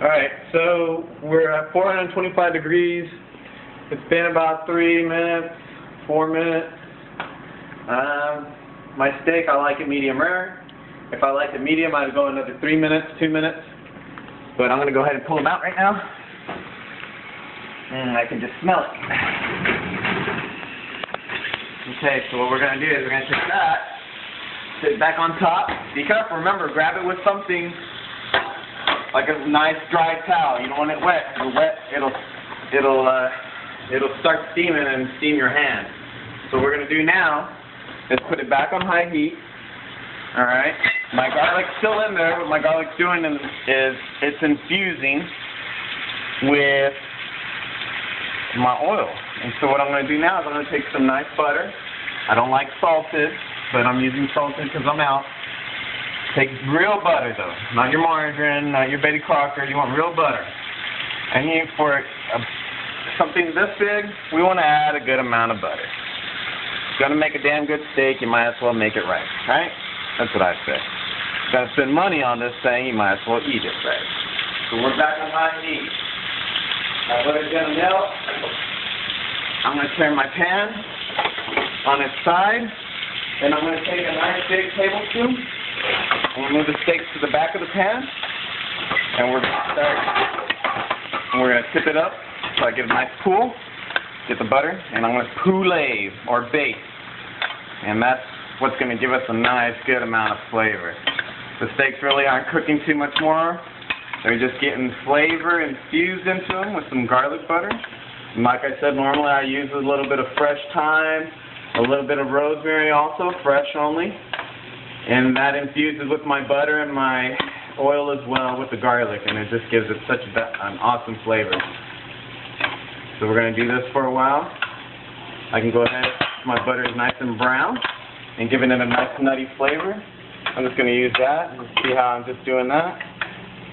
Alright, so we're at 425 degrees. It's been about 3 minutes, 4 minutes. My steak, I like it medium rare. If I like it medium, I'd go another 3 minutes, 2 minutes. But I'm going to go ahead and pull them out right now. And I can just smell it. Okay, so what we're going to do is we're going to take that, sit it back on top. Be careful, remember, grab it with something like a nice dry towel. You don't want it wet. If it's wet, it'll start steaming and steam your hand. So what we're going to do now is put it back on high heat. Alright, my garlic's still in there. What my garlic's doing is it's infusing with my oil. And so what I'm going to do now is I'm going to take some nice butter. I don't like salted, but I'm using salted because I'm out. Take real butter though, not your margarine, not your Betty Crocker. You want real butter. And for something this big, we want to add a good amount of butter. If you're going to make a damn good steak, you might as well make it right, right? That's what I say. If you're going to spend money on this thing, you might as well eat it right. So we're back on high heat. My butter's going to melt. I'm going to turn my pan on its side. Then I'm going to take a nice big tablespoon. I'm going to move the steaks to the back of the pan. And we're going to start. And we're going to tip it up so I get a nice pool. Get the butter. And I'm going to poulave or bake. And that's what's going to give us a nice, good amount of flavor. The steaks really aren't cooking too much more. They're just getting flavor infused into them with some garlic butter. And like I said, normally I use a little bit of fresh thyme, a little bit of rosemary also, fresh only. And that infuses with my butter and my oil as well with the garlic, and it just gives it such an awesome flavor. So we're going to do this for a while. I can go ahead, my butter is nice and brown, and giving it a nice nutty flavor. I'm just going to use that and see how I'm just doing that.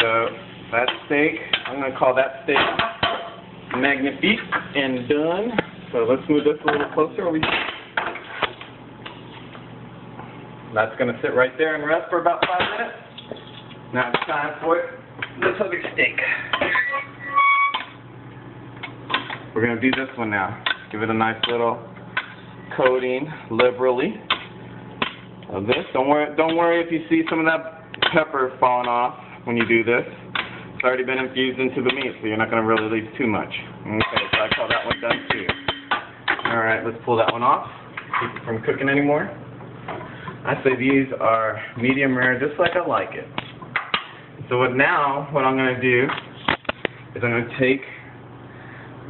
So that steak, I'm going to call that steak magnifique and done. So let's move this a little closer over here. That's going to sit right there and rest for about 5 minutes. Now it's time for this other steak. We're going to do this one now. Give it a nice little coating liberally of this. Don't worry if you see some of that pepper falling off when you do this. It's already been infused into the meat, so you're not going to really leave too much. Okay, so I call that one done too. Alright, let's pull that one off. Keep it from cooking anymore. I say these are medium rare, just like I like it. So what I'm going to do is I'm going to take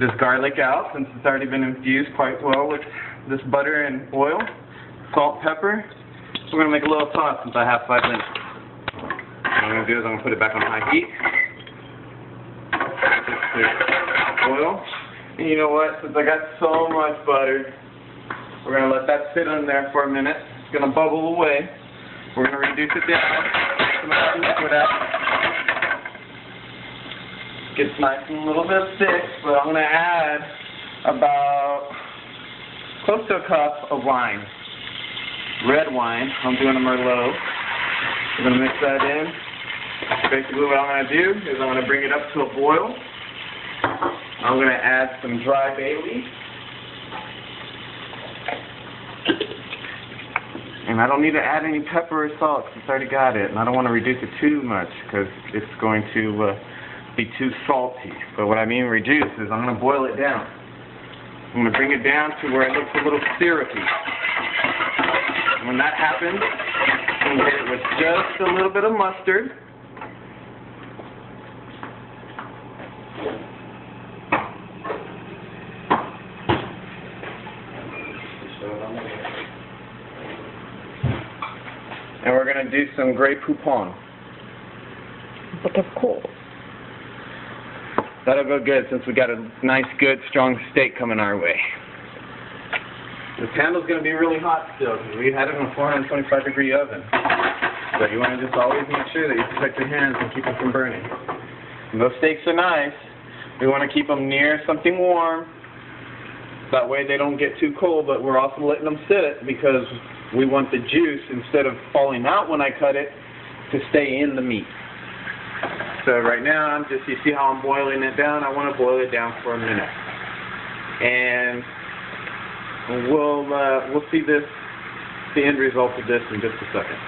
this garlic out, since it's already been infused quite well with this butter and oil, salt, pepper. So we're going to make a little sauce since I have 5 minutes. What I'm going to do is I'm going to put it back on high heat. Just oil. And you know what? Since I got so much butter, we're going to let that sit in there for a minute. It's going to bubble away. We're going to reduce it down. Some of that liquid out. Gets nice and a little bit thick, but I'm going to add about close to a cup of wine. Red wine. I'm doing a Merlot. We're going to mix that in. Basically what I'm going to do is I'm going to bring it up to a boil. I'm going to add some dry bay leaf. And I don't need to add any pepper or salt because it's already got it. And I don't want to reduce it too much because it's going to be too salty. But what I mean reduce is I'm going to boil it down. I'm going to bring it down to where it looks a little syrupy. And when that happens, I'm going to hit it with just a little bit of mustard. And we're going to do some Grey Poupon. But of course. That'll go good since we got a nice, good, strong steak coming our way. This handle's going to be really hot still because we had it in a 425 degree oven. So you want to just always make sure that you protect your hands and keep them from burning. And those steaks are nice. We want to keep them near something warm. That way they don't get too cold, but we're also letting them sit because we want the juice, instead of falling out when I cut it, to stay in the meat. So right now, you see how I'm boiling it down? I want to boil it down for a minute. And we'll see the end result of this in just a second.